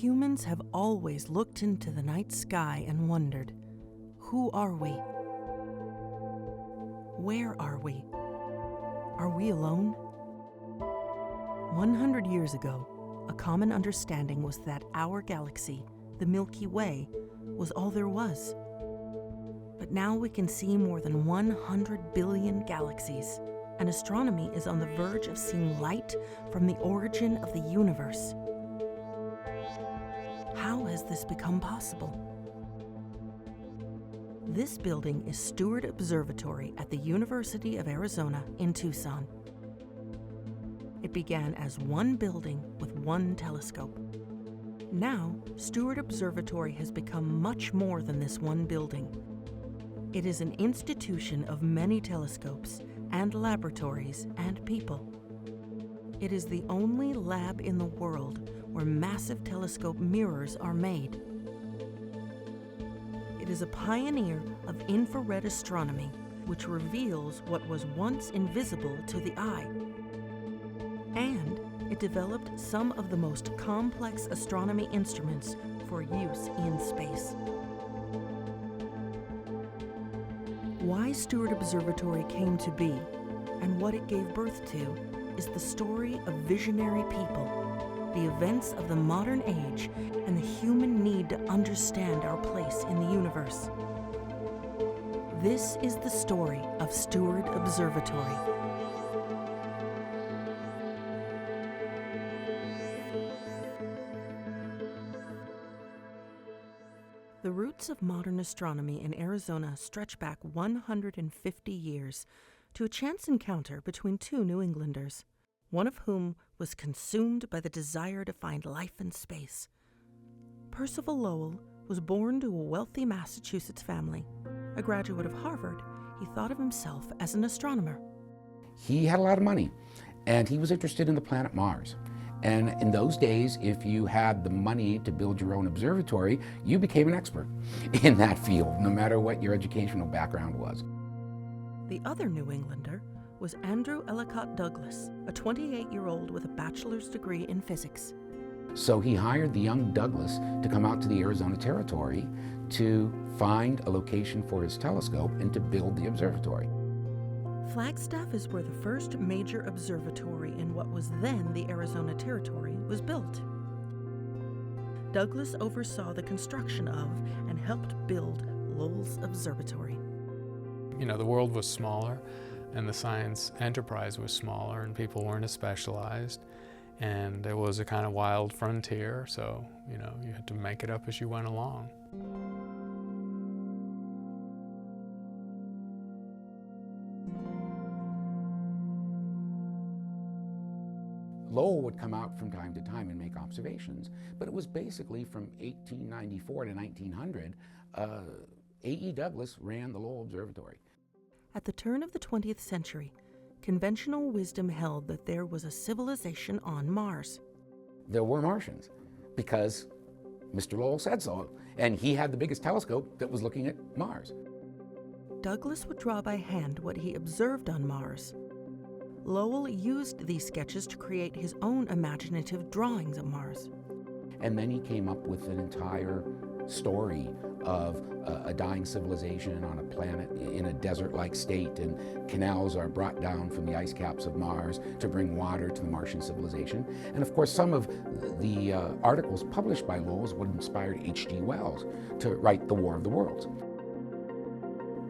Humans have always looked into the night sky and wondered, who are we? Where are we? Are we alone? 100 years ago, a common understanding was that our galaxy, the Milky Way, was all there was. But now we can see more than 100 billion galaxies, and astronomy is on the verge of seeing light from the origin of the universe. How has this become possible? This building is Steward Observatory at the University of Arizona in Tucson. It began as one building with one telescope. Now, Steward Observatory has become much more than this one building. It is an institution of many telescopes and laboratories and people. It is the only lab in the world where massive telescope mirrors are made. It is a pioneer of infrared astronomy, which reveals what was once invisible to the eye. And it developed some of the most complex astronomy instruments for use in space. Why Steward Observatory came to be and what it gave birth to is the story of visionary people, the events of the modern age, and the human need to understand our place in the universe. This is the story of Steward Observatory. The roots of modern astronomy in Arizona stretch back 150 years to a chance encounter between two New Englanders, one of whom was consumed by the desire to find life in space. Percival Lowell was born to a wealthy Massachusetts family. A graduate of Harvard, he thought of himself as an astronomer. He had a lot of money, and he was interested in the planet Mars. And in those days, if you had the money to build your own observatory, you became an expert in that field, no matter what your educational background was. The other New Englander was Andrew Ellicott Douglas, a 28-year-old with a bachelor's degree in physics. So he hired the young Douglas to come out to the Arizona territory to find a location for his telescope and to build the observatory. Flagstaff is where the first major observatory in what was then the Arizona Territory was built. Douglas oversaw the construction of and helped build Lowell's Observatory. You know, the world was smaller and the science enterprise was smaller and people weren't as specialized, and it was a kind of wild frontier, so, you know, you had to make it up as you went along. Lowell would come out from time to time and make observations, but it was basically from 1894 to 1900, A.E. Douglas ran the Lowell Observatory. At the turn of the 20th century, conventional wisdom held that there was a civilization on Mars. There were Martians, because Mr. Lowell said so, and he had the biggest telescope that was looking at Mars. Douglas would draw by hand what he observed on Mars. Lowell used these sketches to create his own imaginative drawings of Mars. And then he came up with an entire story of a dying civilization on a planet in a desert-like state, and canals are brought down from the ice caps of Mars to bring water to the Martian civilization. And of course, some of the articles published by Lowell would inspire H.G. Wells to write The War of the Worlds.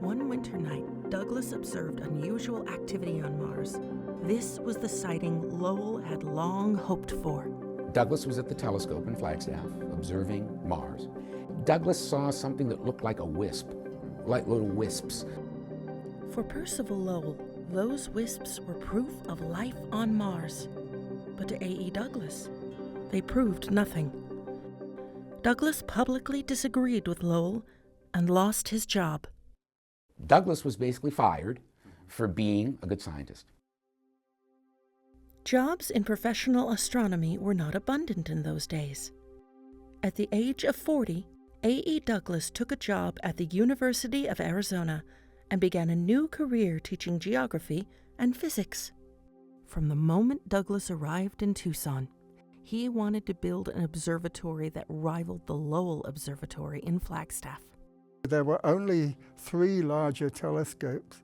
One winter night, Douglas observed unusual activity on Mars. This was the sighting Lowell had long hoped for. Douglas was at the telescope in Flagstaff, observing Mars. Douglas saw something that looked like a wisp, like little wisps. For Percival Lowell, those wisps were proof of life on Mars. But to A.E. Douglas, they proved nothing. Douglas publicly disagreed with Lowell and lost his job. Douglas was basically fired for being a good scientist. Jobs in professional astronomy were not abundant in those days. At the age of 40, A.E. Douglas took a job at the University of Arizona and began a new career teaching geography and physics. From the moment Douglas arrived in Tucson, He wanted to build an observatory that rivaled the Lowell Observatory in Flagstaff. There were only 3 larger telescopes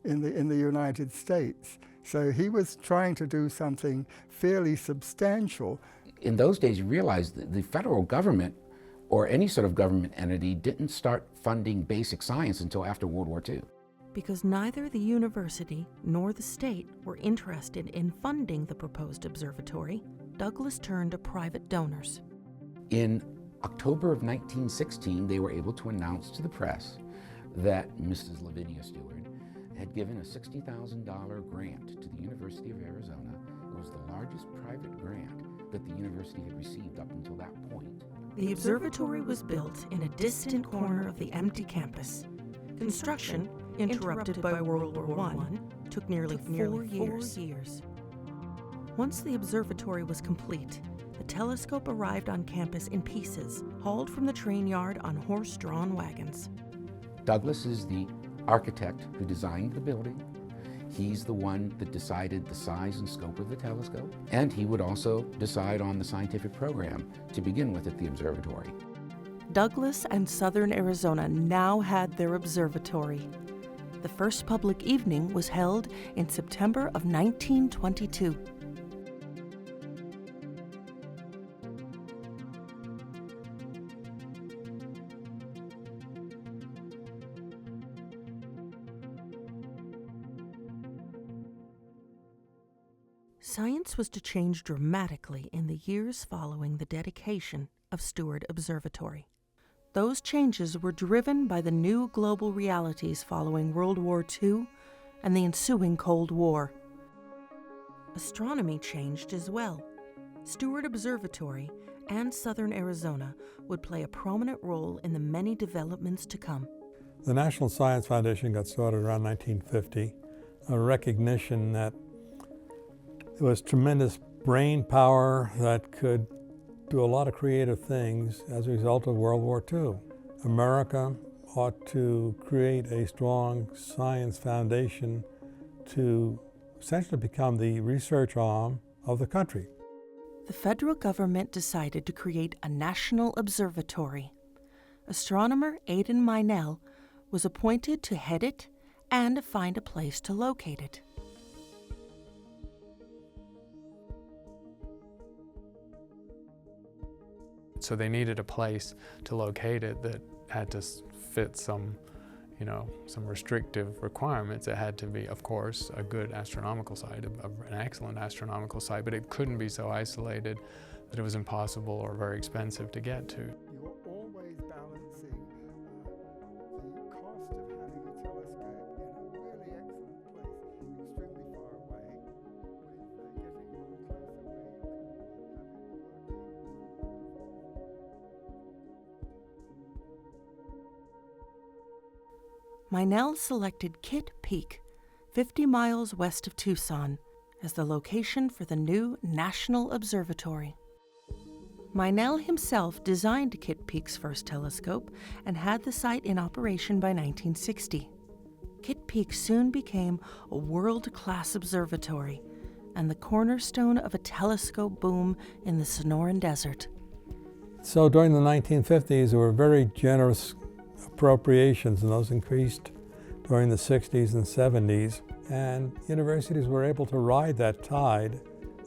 in the United States, so he was trying to do something fairly substantial. In those days, you realized that the federal government or any sort of government entity didn't start funding basic science until after World War II. Because neither the university nor the state were interested in funding the proposed observatory, Douglas turned to private donors. In October of 1916, they were able to announce to the press that Mrs. Lavinia Steward had given a $60,000 grant to the University of Arizona. It was the largest private grant that the university had received up until that point. The observatory was built in a distant corner of the empty campus. Construction, interrupted by World War I, took nearly 4 years. Once the observatory was complete, the telescope arrived on campus in pieces, hauled from the train yard on horse-drawn wagons. Douglas is the architect who designed the building. He's the one that decided the size and scope of the telescope, and he would also decide on the scientific program to begin with at the observatory. Douglas and Southern Arizona now had their observatory. The first public evening was held in September of 1922. Science was to change dramatically in the years following the dedication of Steward Observatory. Those changes were driven by the new global realities following World War II and the ensuing Cold War. Astronomy changed as well. Steward Observatory and Southern Arizona would play a prominent role in the many developments to come. The National Science Foundation got started around 1950, a recognition that there was tremendous brain power that could do a lot of creative things as a result of World War II. America ought to create a strong science foundation to essentially become the research arm of the country. The federal government decided to create a national observatory. Astronomer Aidan Meinel was appointed to head it and find a place to locate it. So they needed a place to locate it that had to fit some restrictive requirements. It had to be, of course, a good astronomical site, an excellent astronomical site, but it couldn't be so isolated that it was impossible or very expensive to get to. You're always balancing the cost of having a telescope in a really excellent place, extremely far away, with getting one closer where you can have it working. Meinel selected Kitt Peak, 50 miles west of Tucson, as the location for the new National Observatory. Meinel himself designed Kitt Peak's first telescope and had the site in operation by 1960. Kitt Peak soon became a world-class observatory and the cornerstone of a telescope boom in the Sonoran Desert. So during the 1950s, there were very generous appropriations, and those increased during the 60s and 70s. And universities were able to ride that tide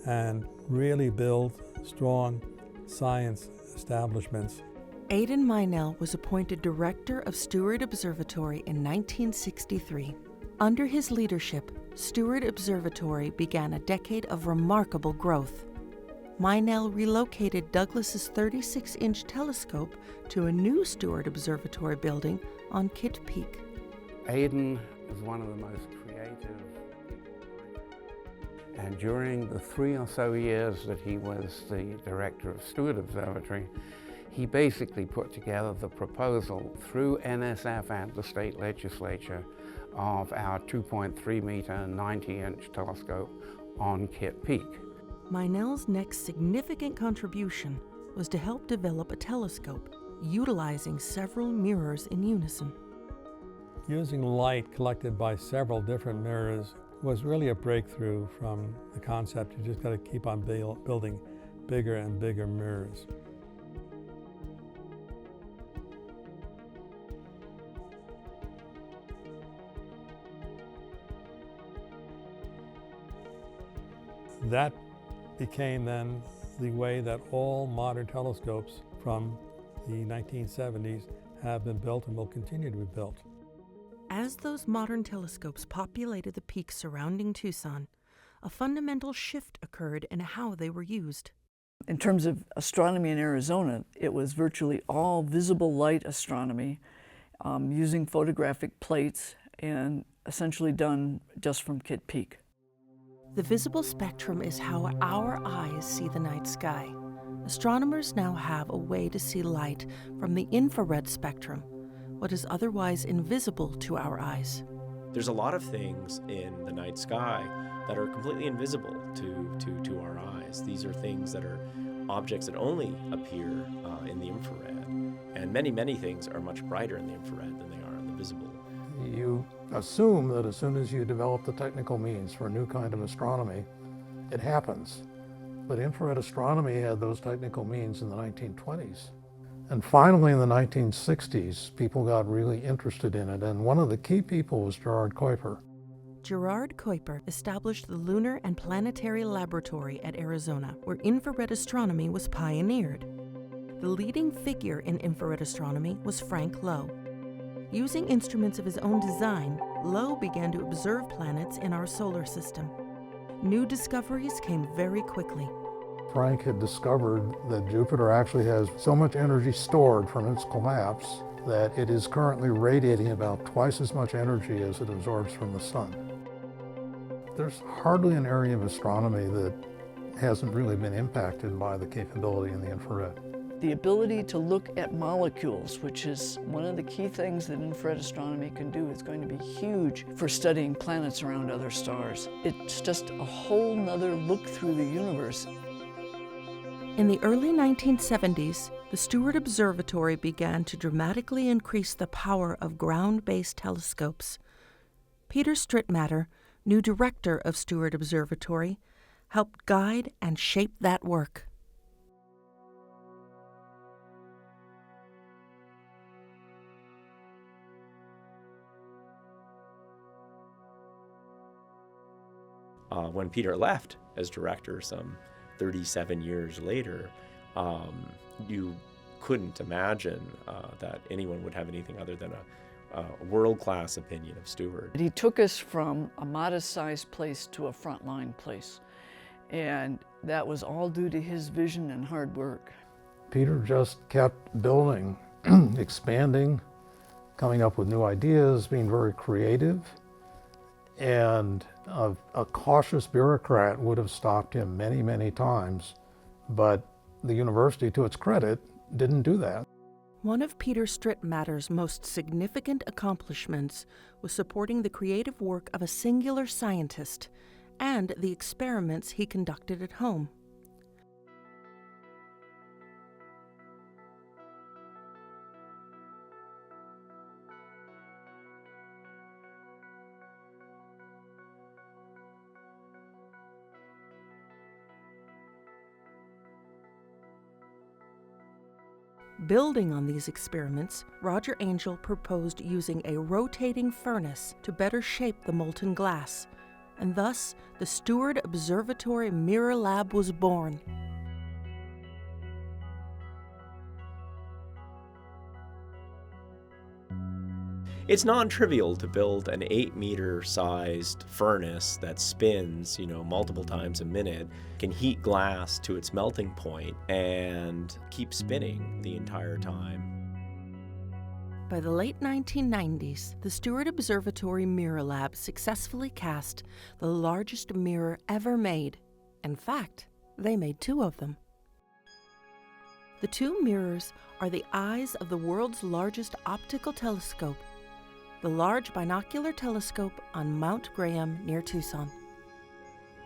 and really build strong science establishments. Aidan Meinel was appointed director of Steward Observatory in 1963. Under his leadership, Steward Observatory began a decade of remarkable growth. Meinel relocated Douglas's 36-inch telescope to a new Steward Observatory building on Kitt Peak. Aidan was one of the most creative, and during the 3 or so years that he was the director of Steward Observatory, he basically put together the proposal through NSF and the state legislature of our 2.3 meter, 90-inch telescope on Kitt Peak. Meinel's next significant contribution was to help develop a telescope utilizing several mirrors in unison. Using light collected by several different mirrors was really a breakthrough from the concept you just got to keep on building bigger and bigger mirrors. That became then the way that all modern telescopes from the 1970s have been built and will continue to be built. As those modern telescopes populated the peaks surrounding Tucson, a fundamental shift occurred in how they were used. In terms of astronomy in Arizona, it was virtually all visible light astronomy using photographic plates and essentially done just from Kitt Peak. The visible spectrum is how our eyes see the night sky. Astronomers now have a way to see light from the infrared spectrum, what is otherwise invisible to our eyes. There's a lot of things in the night sky that are completely invisible to our eyes. These are things that are objects that only appear in the infrared. And many things are much brighter in the infrared than they are in the visible. You assume that as soon as you develop the technical means for a new kind of astronomy, it happens. But infrared astronomy had those technical means in the 1920s. And finally in the 1960s, people got really interested in it, and one of the key people was Gerard Kuiper. Gerard Kuiper established the Lunar and Planetary Laboratory at Arizona, where infrared astronomy was pioneered. The leading figure in infrared astronomy was Frank Lowe. Using instruments of his own design, Lowe began to observe planets in our solar system. New discoveries came very quickly. Frank had discovered that Jupiter actually has so much energy stored from its collapse that it is currently radiating about twice as much energy as it absorbs from the sun. There's hardly an area of astronomy that hasn't really been impacted by the capability in the infrared. The ability to look at molecules, which is one of the key things that infrared astronomy can do, is going to be huge for studying planets around other stars. It's just a whole nother look through the universe. In the early 1970s, the Steward Observatory began to dramatically increase the power of ground-based telescopes. Peter Strittmatter, new director of Steward Observatory, helped guide and shape that work. When Peter left as director some 37 years later, you couldn't imagine that anyone would have anything other than a world-class opinion of Steward. He took us from a modest-sized place to a frontline place, and that was all due to his vision and hard work. Peter just kept building, expanding, coming up with new ideas, being very creative, and a cautious bureaucrat would have stopped him many times, but the university, to its credit, didn't do that. One of Peter Strittmatter's most significant accomplishments was supporting the creative work of a singular scientist and the experiments he conducted at home. Building on these experiments, Roger Angell proposed using a rotating furnace to better shape the molten glass, and thus the Steward Observatory Mirror Lab was born. It's non-trivial to build an 8-meter sized furnace that spins, multiple times a minute, can heat glass to its melting point and keep spinning the entire time. By the late 1990s, the Steward Observatory Mirror Lab successfully cast the largest mirror ever made. In fact, they made 2 of them. The 2 mirrors are the eyes of the world's largest optical telescope, the Large Binocular Telescope on Mount Graham near Tucson.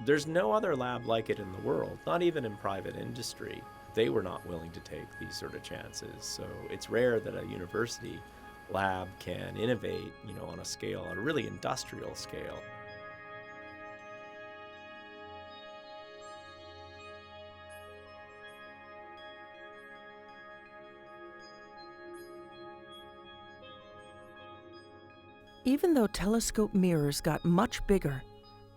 There's no other lab like it in the world, not even in private industry. They were not willing to take these sort of chances. So it's rare that a university lab can innovate, on a scale, a really industrial scale. Even though telescope mirrors got much bigger,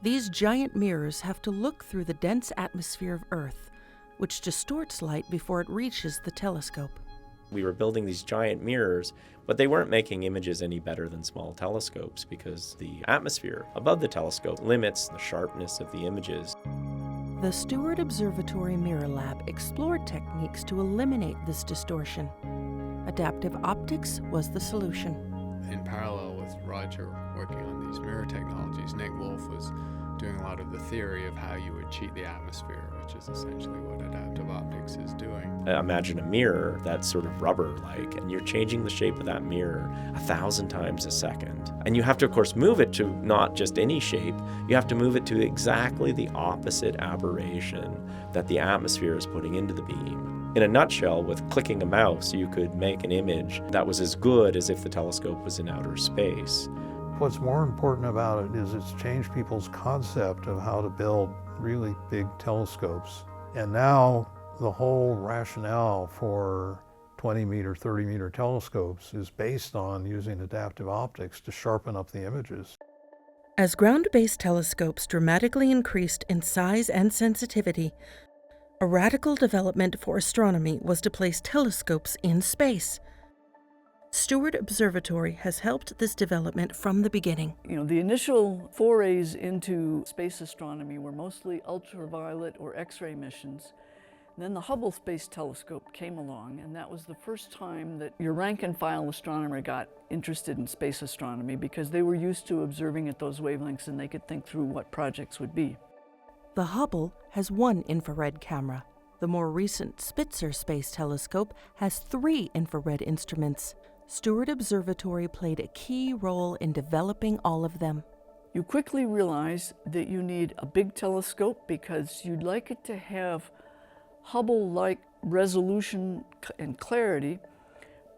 these giant mirrors have to look through the dense atmosphere of Earth, which distorts light before it reaches the telescope. We were building these giant mirrors, but they weren't making images any better than small telescopes because the atmosphere above the telescope limits the sharpness of the images. The Steward Observatory Mirror Lab explored techniques to eliminate this distortion. Adaptive optics was the solution. In parallel with Roger working on these mirror technologies, Nick Wolf was doing a lot of the theory of how you would cheat the atmosphere, which is essentially what adaptive optics is doing. Imagine a mirror that's sort of rubber-like, and you're changing the shape of that mirror 1,000 times a second. And you have to, of course, move it to not just any shape, you have to move it to exactly the opposite aberration that the atmosphere is putting into the beam. In a nutshell, with clicking a mouse, you could make an image that was as good as if the telescope was in outer space. What's more important about it is it's changed people's concept of how to build really big telescopes. And now the whole rationale for 20-meter, 30-meter telescopes is based on using adaptive optics to sharpen up the images. As ground-based telescopes dramatically increased in size and sensitivity, a radical development for astronomy was to place telescopes in space. Steward Observatory has helped this development from the beginning. The initial forays into space astronomy were mostly ultraviolet or X-ray missions. Then the Hubble Space Telescope came along, and that was the first time that your rank-and-file astronomer got interested in space astronomy because they were used to observing at those wavelengths and they could think through what projects would be. The Hubble has one infrared camera. The more recent Spitzer Space Telescope has 3 infrared instruments. Steward Observatory played a key role in developing all of them. You quickly realize that you need a big telescope because you'd like it to have Hubble-like resolution and clarity,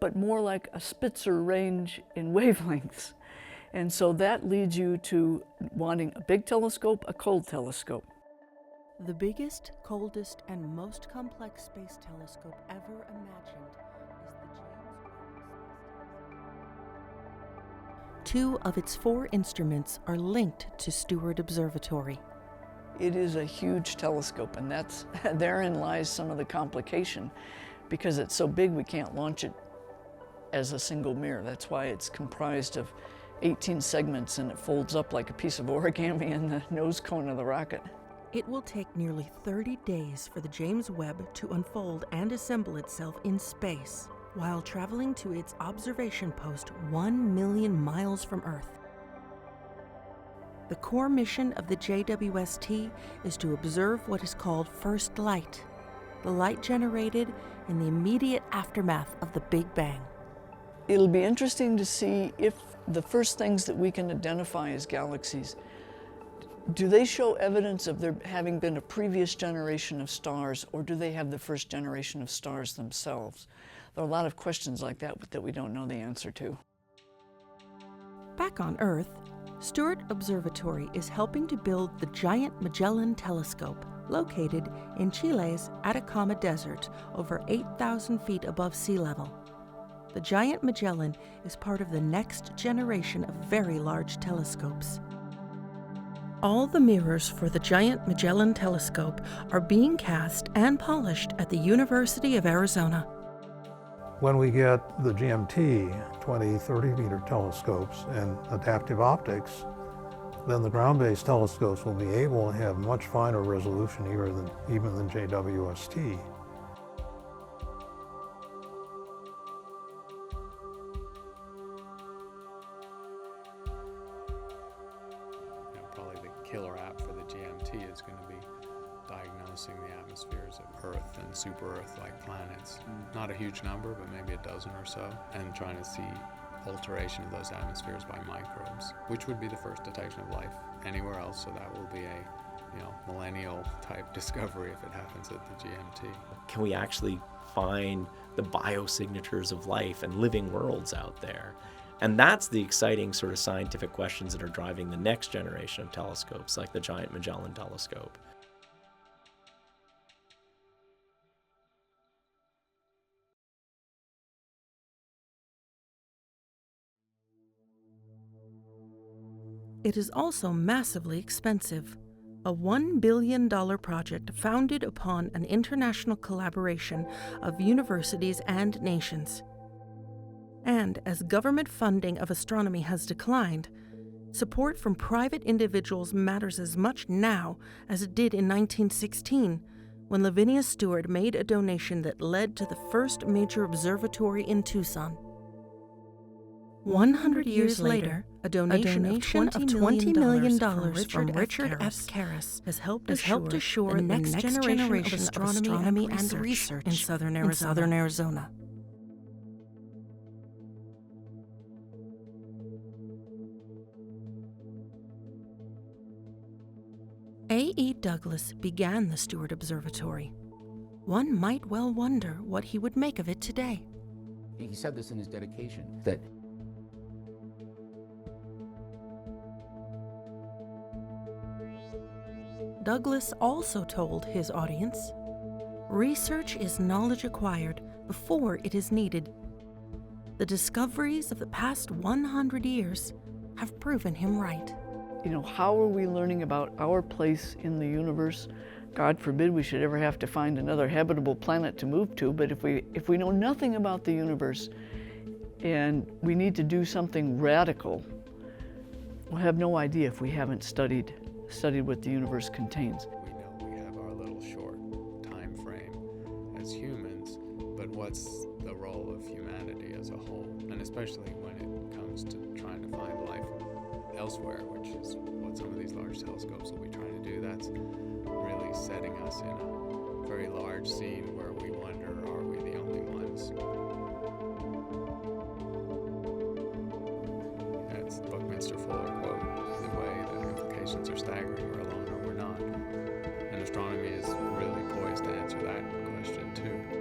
but more like a Spitzer range in wavelengths. And so that leads you to wanting a big telescope, a cold telescope. The biggest, coldest, and most complex space telescope ever imagined is the James Webb Space Telescope. 2 of its 4 instruments are linked to Steward Observatory. It is a huge telescope, and therein lies some of the complication. Because it's so big, we can't launch it as a single mirror. That's why it's comprised of 18 segments, and it folds up like a piece of origami in the nose cone of the rocket. It will take nearly 30 days for the James Webb to unfold and assemble itself in space, while traveling to its observation post 1 million miles from Earth. The core mission of the JWST is to observe what is called first light, the light generated in the immediate aftermath of the Big Bang. It'll be interesting to see if the first things that we can identify as galaxies, do they show evidence of there having been a previous generation of stars, or do they have the first generation of stars themselves? There are a lot of questions like that that we don't know the answer to. Back on Earth, Steward Observatory is helping to build the giant Magellan Telescope, located in Chile's Atacama Desert, over 8,000 feet above sea level. The giant Magellan is part of the next generation of very large telescopes. All the mirrors for the giant Magellan Telescope are being cast and polished at the University of Arizona. When we get the GMT 20, 30-meter telescopes and adaptive optics, then the ground-based telescopes will be able to have much finer resolution even than JWST. Probably the killer app for the GMT is going to be diagnosing the atmospheres of Earth and super-Earth-like planets. Not a huge number, but maybe a dozen or so, and trying to see alteration of those atmospheres by microbes, which would be the first detection of life anywhere else. So that will be a millennial type discovery if it happens at the GMT. Can we actually find the biosignatures of life and living worlds out there? And that's the exciting sort of scientific questions that are driving the next generation of telescopes, like the Giant Magellan Telescope. It is also massively expensive, a $1 billion project founded upon an international collaboration of universities and nations. And as government funding of astronomy has declined, support from private individuals matters as much now as it did in 1916, when Lavinia Steward made a donation that led to the first major observatory in Tucson. 100 years later, a donation of $20 million from Richard F. Karras has helped assure the next generation of astronomy and research in southern Arizona. A.E. Douglas began the Steward Observatory. One might well wonder what he would make of it today. He said this in his dedication, that Douglas also told his audience, research is knowledge acquired before it is needed. The discoveries of the past 100 years have proven him right. You know, how are we learning about our place in the universe? God forbid we should ever have to find another habitable planet to move to, but if we know nothing about the universe and we need to do something radical, we'll have no idea if we haven't studied what the universe contains. We know we have our little short time frame as humans, but what's the role of humanity as a whole? And especially when it comes to trying to find life elsewhere, which is what some of these large telescopes will be trying to do. That's really setting us in a very large scene where we wonder, are we the only ones? That's the Buckminster Fuller quote, the way the implications are staggering, we're alone or we're not. And astronomy is really poised to answer that question too.